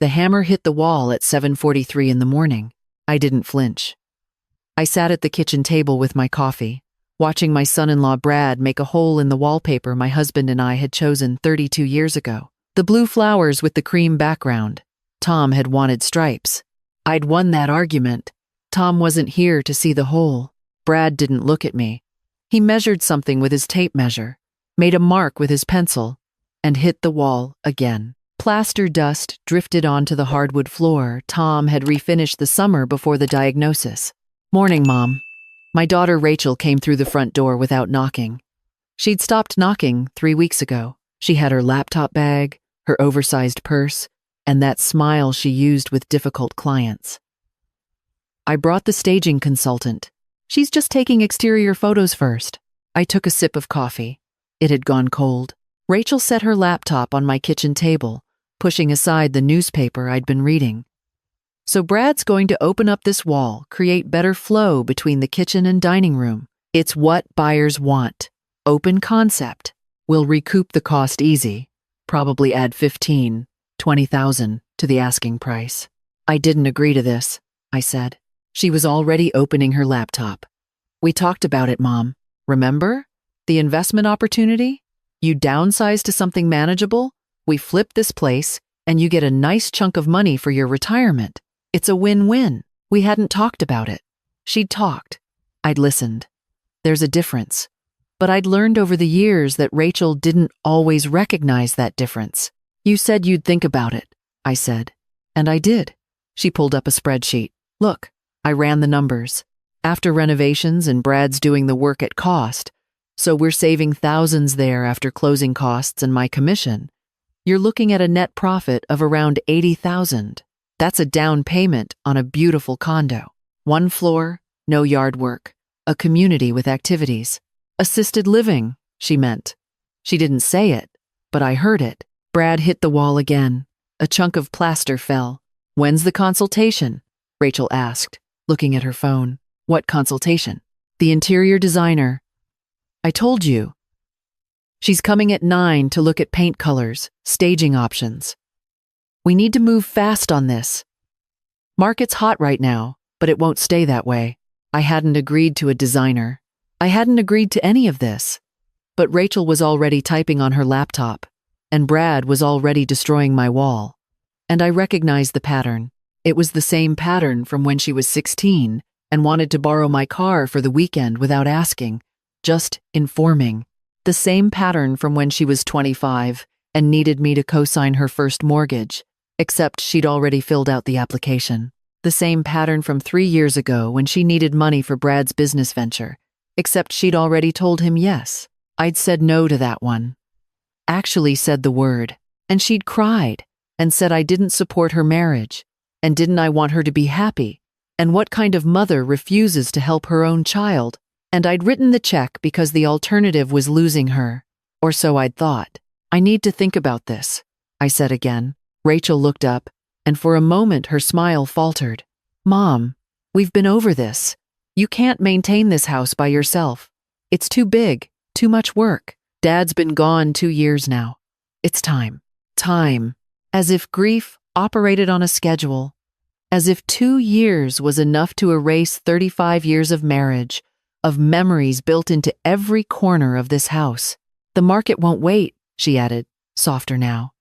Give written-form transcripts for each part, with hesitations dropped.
The hammer hit the wall at 7:43 in the morning. I didn't flinch. I sat at the kitchen table with my coffee, watching my son-in-law Brad make a hole in the wallpaper my husband and I had chosen 32 years ago. The blue flowers with the cream background. Tom had wanted stripes. I'd won that argument. Tom wasn't here to see the hole. Brad didn't look at me. He measured something with his tape measure, made a mark with his pencil, and hit the wall again. Plaster dust drifted onto the hardwood floor. Tom had refinished the summer before the diagnosis. "Morning, Mom." My daughter Rachel came through the front door without knocking. She'd stopped knocking 3 weeks ago. She had her laptop bag, her oversized purse, and that smile she used with difficult clients. "I brought the staging consultant. She's just taking exterior photos first." I took a sip of coffee. It had gone cold. Rachel set her laptop on my kitchen table, pushing aside the newspaper I'd been reading. "So Brad's going to open up this wall, create better flow between the kitchen and dining room. It's what buyers want. Open concept. We'll recoup the cost easy. Probably add 20,000 to the asking price." "I didn't agree to this," I said. She was already opening her laptop. "We talked about it, Mom. Remember? The investment opportunity? You downsize to something manageable, we flip this place, and you get a nice chunk of money for your retirement. It's a win-win." We hadn't talked about it. She'd talked. I'd listened. There's a difference. But I'd learned over the years that Rachel didn't always recognize that difference. "You said you'd think about it," I said. And I did. She pulled up a spreadsheet. "Look." I ran the numbers. After renovations and Brad's doing the work at cost, so we're saving thousands there after closing costs and my commission, you're looking at a net profit of around 80,000. That's a down payment on a beautiful condo. 1 floor, no yard work, a community with activities. Assisted living, she meant. She didn't say it, but I heard it. Brad hit the wall again. A chunk of plaster fell. "When's the consultation?" Rachel asked, looking at her phone. "What consultation?" "The interior designer." "I told you." "She's coming at 9 to look at paint colors, staging options. We need to move fast on this. Market's hot right now, but it won't stay that way." I hadn't agreed to a designer. I hadn't agreed to any of this. But Rachel was already typing on her laptop, and Brad was already destroying my wall. And I recognized the pattern. It was the same pattern from when she was 16 and wanted to borrow my car for the weekend without asking, just informing. The same pattern from when she was 25 and needed me to co-sign her first mortgage, except she'd already filled out the application. The same pattern from 3 years ago when she needed money for Brad's business venture, except she'd already told him yes. I'd said no to that one. Actually said the word, and she'd cried and said I didn't support her marriage, and didn't I want her to be happy, and what kind of mother refuses to help her own child, and I'd written the check because the alternative was losing her, or so I'd thought. "I need to think about this," I said again. Rachel looked up, and for a moment her smile faltered. "Mom, we've been over this. You can't maintain this house by yourself. It's too big, too much work. Dad's been gone 2 years now. It's time." Time. As if grief operated on a schedule. As if 2 years was enough to erase 35 years of marriage, of memories built into every corner of this house. "The market won't wait," she added, softer now.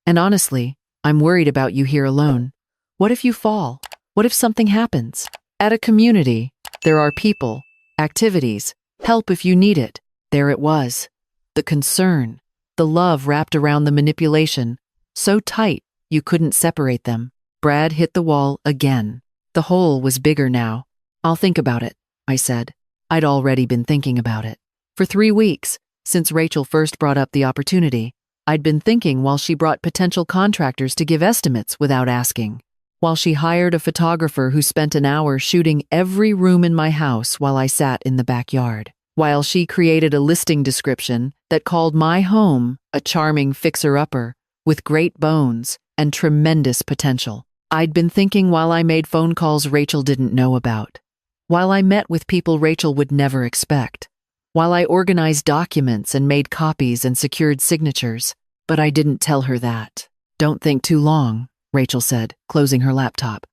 "And honestly, I'm worried about you here alone. What if you fall? What if something happens? At a community, there are people, activities, help if you need it." There it was. The concern, the love wrapped around the manipulation, so tight you couldn't separate them. Brad hit the wall again. The hole was bigger now. "I'll think about it," I said. I'd already been thinking about it. For 3 weeks, since Rachel first brought up the opportunity, I'd been thinking while she brought potential contractors to give estimates without asking. While she hired a photographer who spent an hour shooting every room in my house while I sat in the backyard. While she created a listing description that called my home a charming fixer-upper with great bones and tremendous potential. I'd been thinking while I made phone calls Rachel didn't know about. While I met with people Rachel would never expect. While I organized documents and made copies and secured signatures. But I didn't tell her that. "Don't think too long," Rachel said, closing her laptop.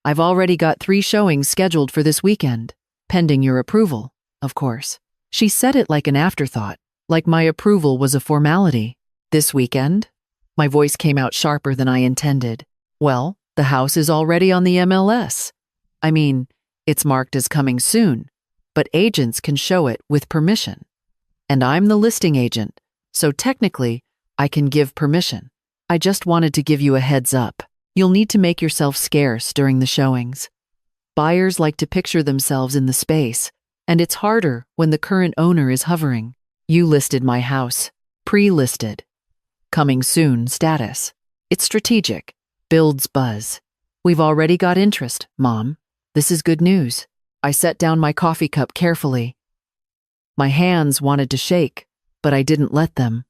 I've already got 3 showings scheduled for this weekend, pending your approval, of course. She said it like an afterthought, like my approval was a formality. This weekend? My voice came out sharper than I intended. Well, the house is already on the MLS. I mean, it's marked as coming soon, but agents can show it with permission. And I'm the listing agent, so technically, I can give permission. I just wanted to give you a heads up. You'll need to make yourself scarce during the showings. Buyers like to picture themselves in the space, and it's harder when the current owner is hovering. You listed my house. Pre-listed. Coming soon status. It's strategic. Builds buzz. We've already got interest, Mom. This is good news. I set down my coffee cup carefully. My hands wanted to shake, but I didn't let them.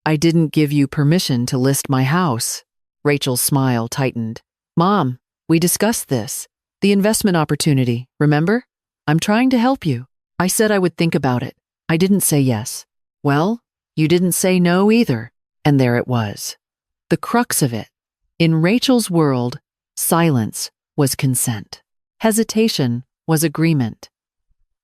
I didn't give you permission to list my house. Rachel's smile tightened. Mom, we discussed this. The investment opportunity, remember? I'm trying to help you. I said I would think about it. I didn't say yes. Well, you didn't say no either. And there it was. The crux of it. In Rachel's world, silence was consent. Hesitation was agreement.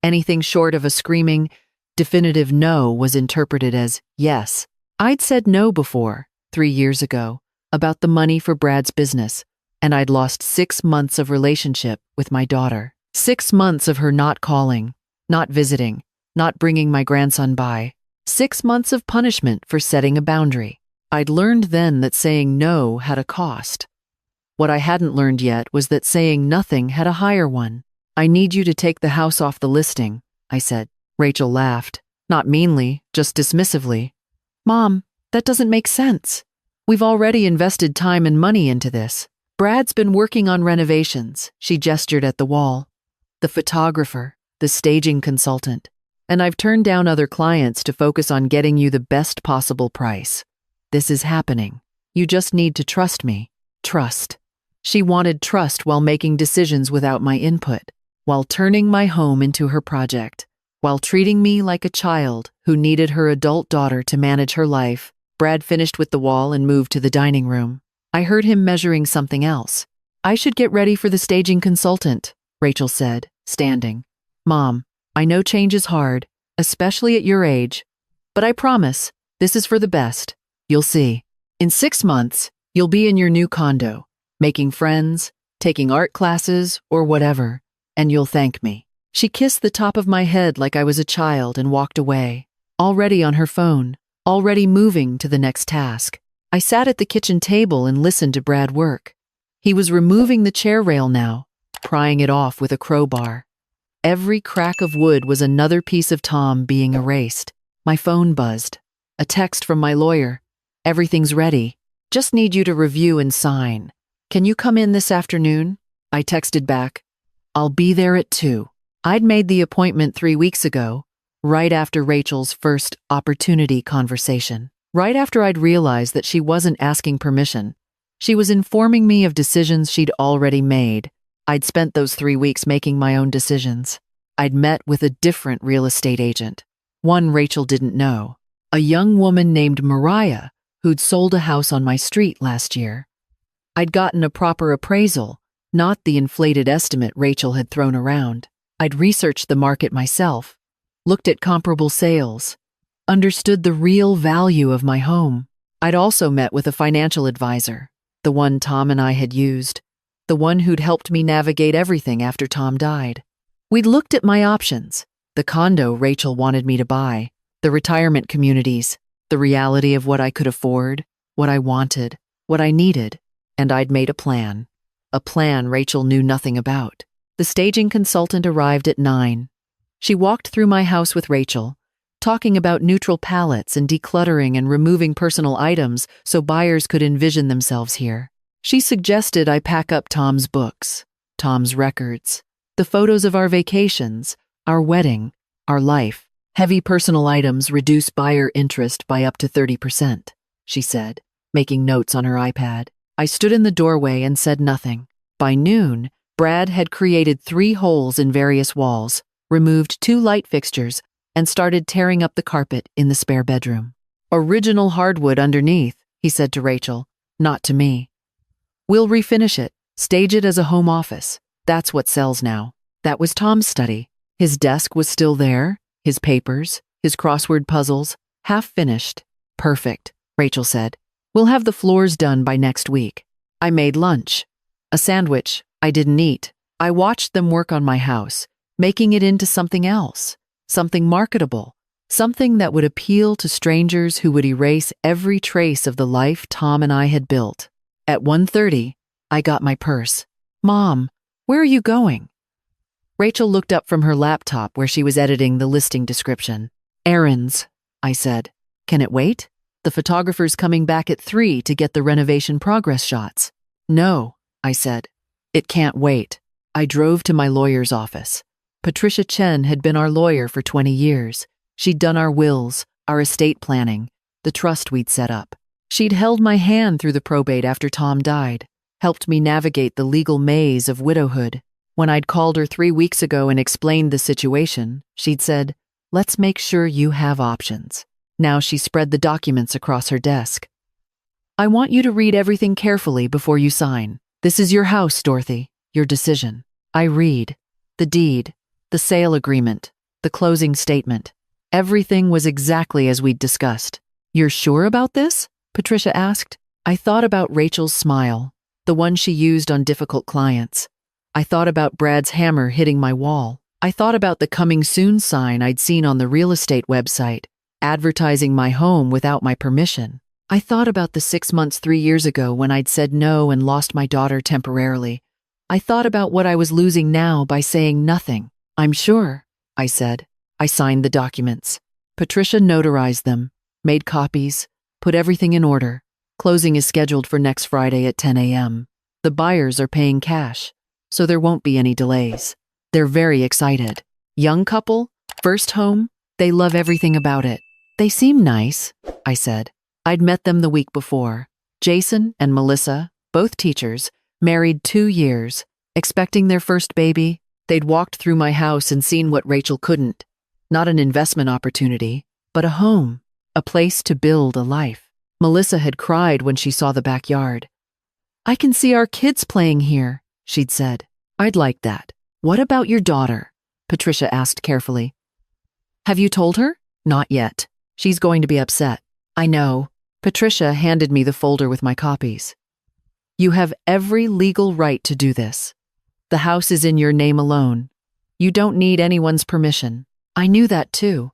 Anything short of a screaming, definitive no was interpreted as yes. I'd said no before, 3 years ago, about the money for Brad's business, and I'd lost 6 months of relationship with my daughter. 6 months of her not calling, not visiting, not bringing my grandson by. 6 months of punishment for setting a boundary. I'd learned then that saying no had a cost. What I hadn't learned yet was that saying nothing had a higher one. I need you to take the house off the listing, I said. Rachel laughed, not meanly, just dismissively. Mom, that doesn't make sense. We've already invested time and money into this. Brad's been working on renovations, she gestured at the wall. The photographer, the staging consultant, and I've turned down other clients to focus on getting you the best possible price. This is happening. You just need to trust me. Trust. She wanted trust while making decisions without my input, while turning my home into her project, while treating me like a child who needed her adult daughter to manage her life. Brad finished with the wall and moved to the dining room. I heard him measuring something else. I should get ready for the staging consultant, Rachel said, standing. Mom, I know change is hard, especially at your age, but I promise, this is for the best. You'll see. In 6 months, you'll be in your new condo, making friends, taking art classes, or whatever, and you'll thank me. She kissed the top of my head like I was a child and walked away, already on her phone, already moving to the next task. I sat at the kitchen table and listened to Brad work. He was removing the chair rail now, prying it off with a crowbar. Every crack of wood was another piece of Tom being erased. My phone buzzed. A text from my lawyer. Everything's ready. Just need you to review and sign. Can you come in this afternoon? I texted back. I'll be there at 2. I'd made the appointment 3 weeks ago, right after Rachel's first opportunity conversation. Right after I'd realized that she wasn't asking permission. She was informing me of decisions she'd already made. I'd spent those 3 weeks making my own decisions. I'd met with a different real estate agent, one Rachel didn't know, a young woman named Mariah who'd sold a house on my street last year. I'd gotten a proper appraisal, not the inflated estimate Rachel had thrown around. I'd researched the market myself, looked at comparable sales, understood the real value of my home. I'd also met with a financial advisor, the one Tom and I had used, the one who'd helped me navigate everything after Tom died. We'd looked at my options, the condo Rachel wanted me to buy, the retirement communities, the reality of what I could afford, what I wanted, what I needed, and I'd made a plan Rachel knew nothing about. The staging consultant arrived at 9. She walked through my house with Rachel, talking about neutral palettes and decluttering and removing personal items so buyers could envision themselves here. She suggested I pack up Tom's books, Tom's records, the photos of our vacations, our wedding, our life. Heavy personal items reduce buyer interest by up to 30%, she said, making notes on her iPad. I stood in the doorway and said nothing. By noon, Brad had created 3 holes in various walls, removed 2 light fixtures, and started tearing up the carpet in the spare bedroom. Original hardwood underneath, he said to Rachel, not to me. We'll refinish it, stage it as a home office. That's what sells now. That was Tom's study. His desk was still there, his papers, his crossword puzzles, half finished. Perfect, Rachel said. We'll have the floors done by next week. I made lunch. A sandwich I didn't eat. I watched them work on my house, making it into something else, something marketable, something that would appeal to strangers who would erase every trace of the life Tom and I had built. At 1:30, I got my purse. Mom, where are you going? Rachel looked up from her laptop where she was editing the listing description. Errands, I said. Can it wait? The photographer's coming back at 3 to get the renovation progress shots. No, I said. It can't wait. I drove to my lawyer's office. Patricia Chen had been our lawyer for 20 years. She'd done our wills, our estate planning, the trust we'd set up. She'd held my hand through the probate after Tom died, helped me navigate the legal maze of widowhood. When I'd called her 3 weeks ago and explained the situation, she'd said, "Let's make sure you have options." Now she spread the documents across her desk. I want you to read everything carefully before you sign. This is your house, Dorothy, your decision. I read. The deed, the sale agreement, the closing statement. Everything was exactly as we'd discussed. You're sure about this? Patricia asked. I thought about Rachel's smile, the one she used on difficult clients. I thought about Brad's hammer hitting my wall. I thought about the coming soon sign I'd seen on the real estate website, advertising my home without my permission. I thought about the 6 months 3 years ago when I'd said no and lost my daughter temporarily. I thought about what I was losing now by saying nothing. I'm sure, I said. I signed the documents. Patricia notarized them, made copies, put everything in order. Closing is scheduled for next Friday at 10 a.m. The buyers are paying cash, so there won't be any delays. They're very excited. Young couple, first home, they love everything about it. They seem nice, I said. I'd met them the week before. Jason and Melissa, both teachers, married 2 years, expecting their first baby. They'd walked through my house and seen what Rachel couldn't. Not an investment opportunity, but a home, a place to build a life. Melissa had cried when she saw the backyard. I can see our kids playing here, she'd said. I'd like that. What about your daughter? Patricia asked carefully. Have you told her? Not yet. She's going to be upset. I know. Patricia handed me the folder with my copies. You have every legal right to do this. The house is in your name alone. You don't need anyone's permission. I knew that too.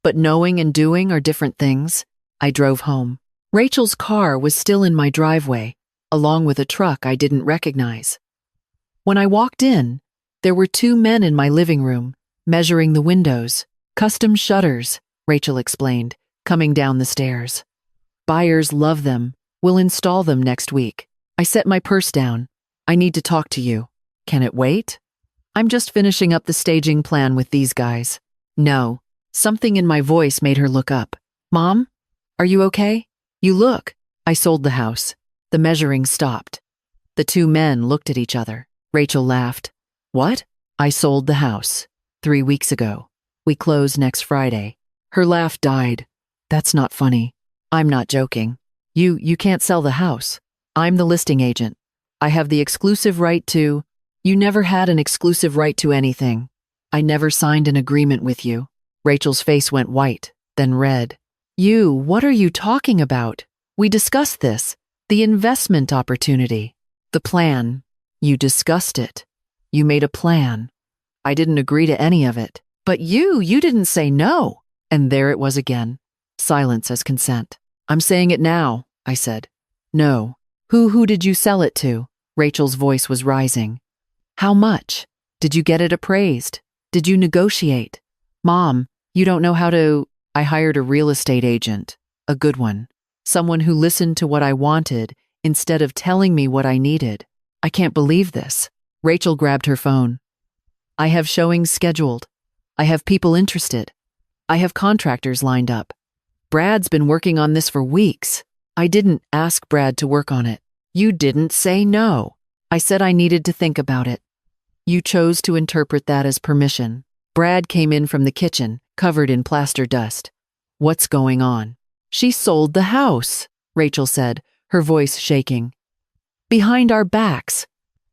But knowing and doing are different things. I drove home. Rachel's car was still in my driveway, along with a truck I didn't recognize. When I walked in, there were 2 men in my living room, measuring the windows. Custom shutters, Rachel explained, coming down the stairs. Buyers love them. We'll install them next week. I set my purse down. I need to talk to you. Can it wait? I'm just finishing up the staging plan with these guys. No. Something in my voice made her look up. Mom? Are you okay? You look. I sold the house. The measuring stopped. The 2 men looked at each other. Rachel laughed. What? I sold the house. 3 weeks ago. We close next Friday. Her laugh died. That's not funny. I'm not joking. You can't sell the house. I'm the listing agent. I have the exclusive right to... You never had an exclusive right to anything. I never signed an agreement with you. Rachel's face went white, then red. What are you talking about? We discussed this. The investment opportunity. The plan. You discussed it. You made a plan. I didn't agree to any of it. But you didn't say no. And there it was again. Silence as consent. I'm saying it now, I said. No. Who did you sell it to? Rachel's voice was rising. How much? Did you get it appraised? Did you negotiate? Mom, you don't know how to... I hired a real estate agent. A good one. Someone who listened to what I wanted instead of telling me what I needed. I can't believe this. Rachel grabbed her phone. I have showings scheduled. I have people interested. I have contractors lined up. Brad's been working on this for weeks. I didn't ask Brad to work on it. You didn't say no. I said I needed to think about it. You chose to interpret that as permission. Brad came in from the kitchen, covered in plaster dust. What's going on? She sold the house, Rachel said, her voice shaking. Behind our backs.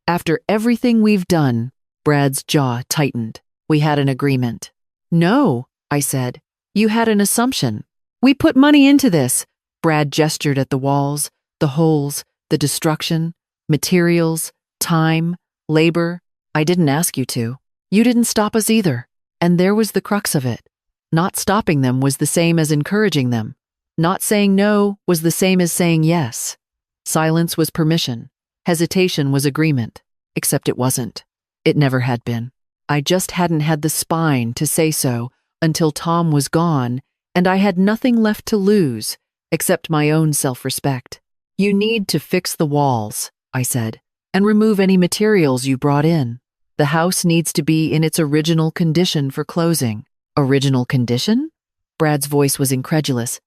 After everything we've done, Brad's jaw tightened. We had an agreement. No, I said. You had an assumption. We put money into this. Brad gestured at the walls, the holes, the destruction, materials, time, labor. I didn't ask you to. You didn't stop us either. And there was the crux of it. Not stopping them was the same as encouraging them. Not saying no was the same as saying yes. Silence was permission. Hesitation was agreement. Except it wasn't. It never had been. I just hadn't had the spine to say so until Tom was gone, and I had nothing left to lose except my own self-respect. You need to fix the walls, I said, and remove any materials you brought in. The house needs to be in its original condition for closing. Original condition? Brad's voice was incredulous.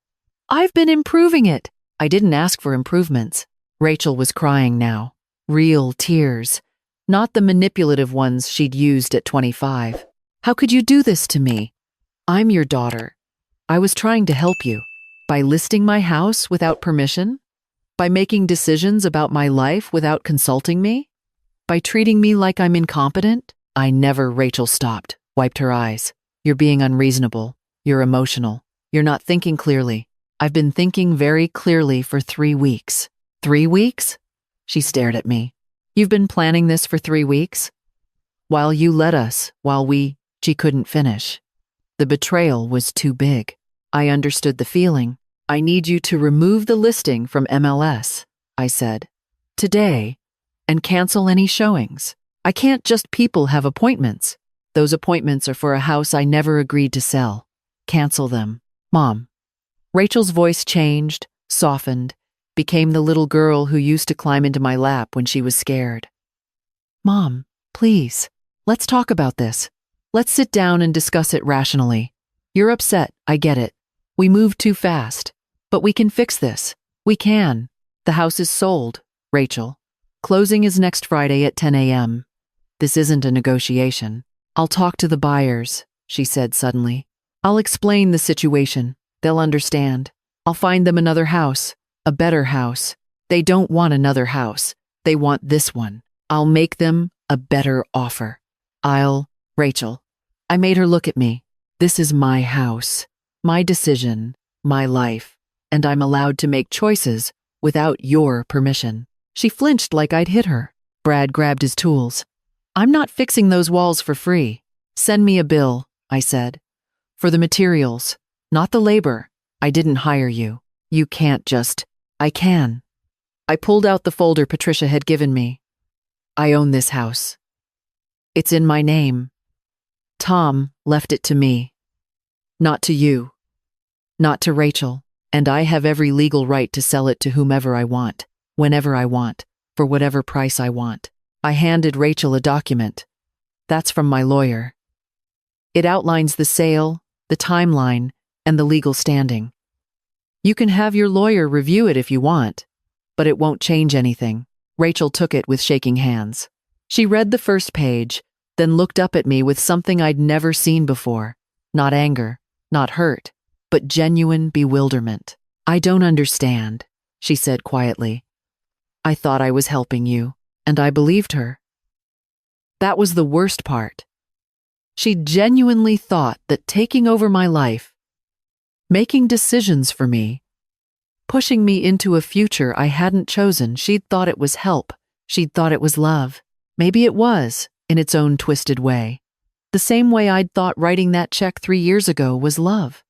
I've been improving it. I didn't ask for improvements. Rachel was crying now. Real tears. Not the manipulative ones she'd used at 25. How could you do this to me? I'm your daughter. I was trying to help you. By listing my house without permission? By making decisions about my life without consulting me? By treating me like I'm incompetent? I never, Rachel stopped, wiped her eyes. You're being unreasonable. You're emotional. You're not thinking clearly. I've been thinking very clearly for 3 weeks. 3 weeks? She stared at me. You've been planning this for 3 weeks? While you let us, she couldn't finish. The betrayal was too big. I understood the feeling. I need you to remove the listing from MLS, I said. Today, and cancel any showings. I can't just people have appointments. Those appointments are for a house I never agreed to sell. Cancel them. Mom. Rachel's voice changed, softened, became the little girl who used to climb into my lap when she was scared. Mom, please, let's talk about this. Let's sit down and discuss it rationally. You're upset, I get it. We moved too fast. But we can fix this. We can. The house is sold, Rachel. Closing is next Friday at 10 a.m. This isn't a negotiation. I'll talk to the buyers, she said suddenly. I'll explain the situation. They'll understand. I'll find them another house, a better house. They don't want another house. They want this one. I'll make them a better offer. Rachel. I made her look at me. This is my house, my decision, my life, and I'm allowed to make choices without your permission. She flinched like I'd hit her. Brad grabbed his tools. I'm not fixing those walls for free. Send me a bill, I said. For the materials, not the labor. I didn't hire you. You can't just. I can. I pulled out the folder Patricia had given me. I own this house. It's in my name. Tom left it to me. Not to you. Not to Rachel. And I have every legal right to sell it to whomever I want, whenever I want, for whatever price I want. I handed Rachel a document. That's from my lawyer. It outlines the sale, the timeline, and the legal standing. You can have your lawyer review it if you want, but it won't change anything. Rachel took it with shaking hands. She read the first page, then looked up at me with something I'd never seen before. Not anger, not hurt, but genuine bewilderment. I don't understand, she said quietly. I thought I was helping you, and I believed her. That was the worst part. She genuinely thought that taking over my life, making decisions for me, pushing me into a future I hadn't chosen, she'd thought it was help. She'd thought it was love. Maybe it was, in its own twisted way. The same way I'd thought writing that check 3 years ago was love.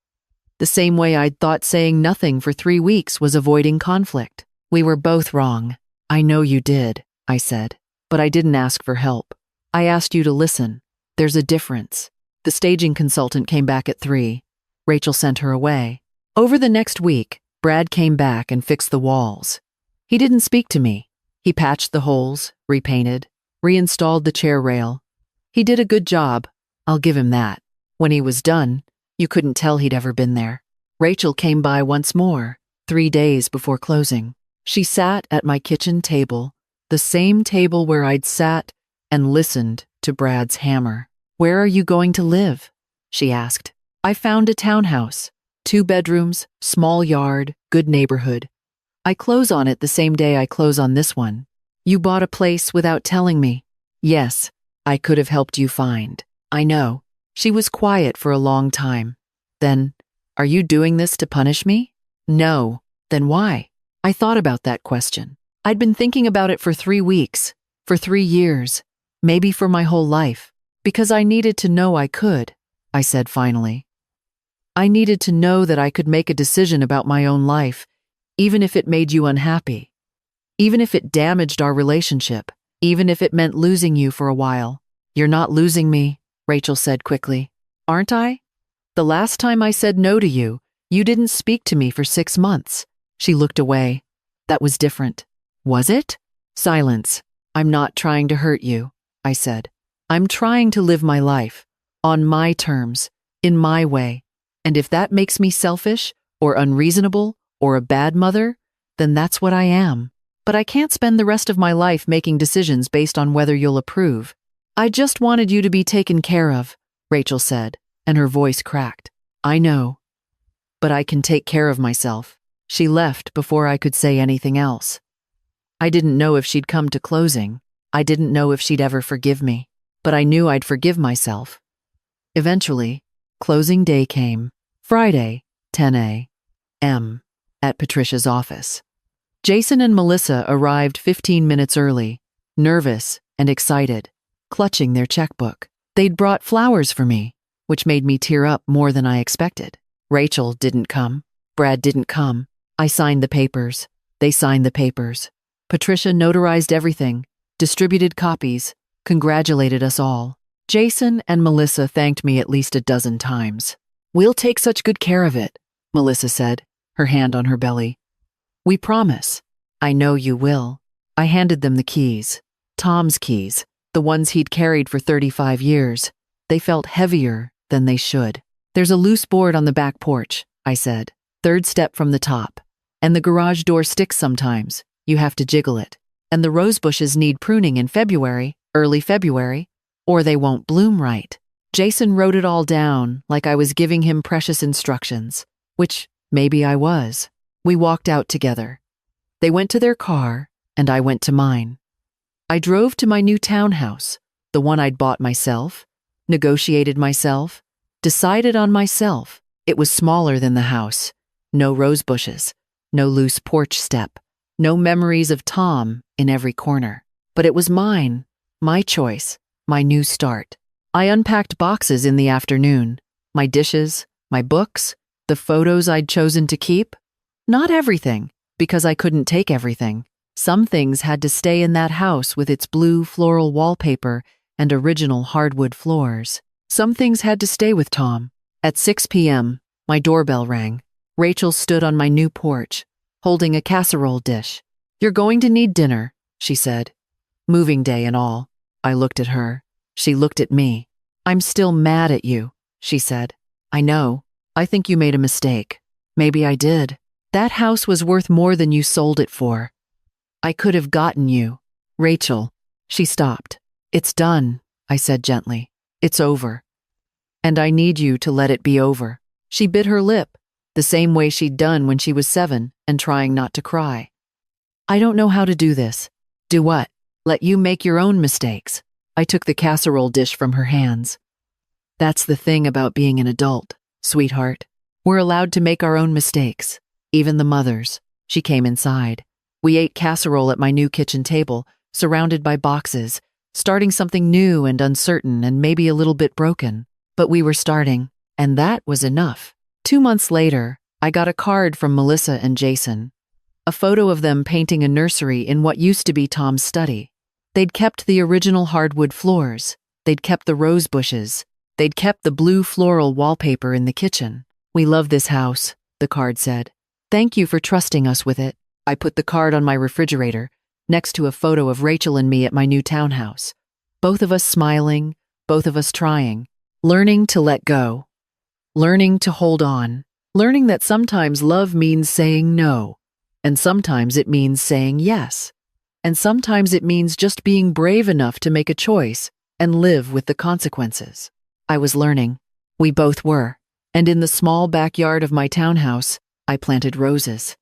The same way I'd thought saying nothing for 3 weeks was avoiding conflict. We were both wrong. I know you did, I said, but I didn't ask for help. I asked you to listen. There's a difference. The staging consultant came back at 3. Rachel sent her away. Over the next week, Brad came back and fixed the walls. He didn't speak to me. He patched the holes, repainted, reinstalled the chair rail. He did a good job. I'll give him that. When he was done, you couldn't tell he'd ever been there. Rachel came by once more, 3 days before closing. She sat at my kitchen table, the same table where I'd sat and listened to Brad's hammer. Where are you going to live? She asked. I found a townhouse, 2 bedrooms, small yard, good neighborhood. I close on it the same day I close on this one. You bought a place without telling me. Yes, I could have helped you find. I know. She was quiet for a long time. Then, are you doing this to punish me? No. Then why? I thought about that question. I'd been thinking about it for 3 weeks, for 3 years, maybe for my whole life. Because I needed to know I could, I said finally. I needed to know that I could make a decision about my own life, even if it made you unhappy. Even if it damaged our relationship. Even if it meant losing you for a while. You're not losing me, Rachel said quickly. Aren't I? The last time I said no to you, you didn't speak to me for 6 months. She looked away. That was different. Was it? Silence. I'm not trying to hurt you, I said. I'm trying to live my life, on my terms, in my way. And if that makes me selfish, or unreasonable, or a bad mother, then that's what I am. But I can't spend the rest of my life making decisions based on whether you'll approve. I just wanted you to be taken care of, Rachel said, and her voice cracked. I know. But I can take care of myself. She left before I could say anything else. I didn't know if she'd come to closing. I didn't know if she'd ever forgive me. But I knew I'd forgive myself. Eventually, closing day came. Friday, 10 a.m. at Patricia's office. Jason and Melissa arrived 15 minutes early, nervous and excited, clutching their checkbook. They'd brought flowers for me, which made me tear up more than I expected. Rachel didn't come. Brad didn't come. I signed the papers. They signed the papers. Patricia notarized everything, distributed copies, congratulated us all. Jason and Melissa thanked me at least a dozen times. We'll take such good care of it, Melissa said, her hand on her belly. We promise. I know you will. I handed them the keys. Tom's keys, the ones he'd carried for 35 years. They felt heavier than they should. There's a loose board on the back porch, I said. 3rd step from the top. And the garage door sticks sometimes. You have to jiggle it. And the rose bushes need pruning in February, early February, or they won't bloom right. Jason wrote it all down like I was giving him precious instructions, which maybe I was. We walked out together. They went to their car, and I went to mine. I drove to my new townhouse, the one I'd bought myself, negotiated myself, decided on myself. It was smaller than the house. No rose bushes, no loose porch step, no memories of Tom in every corner. But it was mine, my choice, my new start. I unpacked boxes in the afternoon. My dishes, my books, the photos I'd chosen to keep. Not everything, because I couldn't take everything. Some things had to stay in that house with its blue floral wallpaper and original hardwood floors. Some things had to stay with Tom. At 6 p.m., my doorbell rang. Rachel stood on my new porch, holding a casserole dish. You're going to need dinner, she said. Moving day and all. I looked at her. She looked at me. I'm still mad at you, she said. I know. I think you made a mistake. Maybe I did. That house was worth more than you sold it for. I could have gotten you. Rachel. She stopped. It's done, I said gently. It's over. And I need you to let it be over. She bit her lip, the same way she'd done when she was 7 and trying not to cry. I don't know how to do this. Do what? Let you make your own mistakes. I took the casserole dish from her hands. That's the thing about being an adult, sweetheart. We're allowed to make our own mistakes. Even the mothers. She came inside. We ate casserole at my new kitchen table, surrounded by boxes, starting something new and uncertain and maybe a little bit broken. But we were starting, and that was enough. 2 months later, I got a card from Melissa and Jason. A photo of them painting a nursery in what used to be Tom's study. They'd kept the original hardwood floors. They'd kept the rose bushes. They'd kept the blue floral wallpaper in the kitchen. We love this house, the card said. Thank you for trusting us with it. I put the card on my refrigerator, next to a photo of Rachel and me at my new townhouse. Both of us smiling, both of us trying, learning to let go, learning to hold on, learning that sometimes love means saying no, and sometimes it means saying yes, and sometimes it means just being brave enough to make a choice and live with the consequences. I was learning. We both were. And in the small backyard of my townhouse, I planted roses.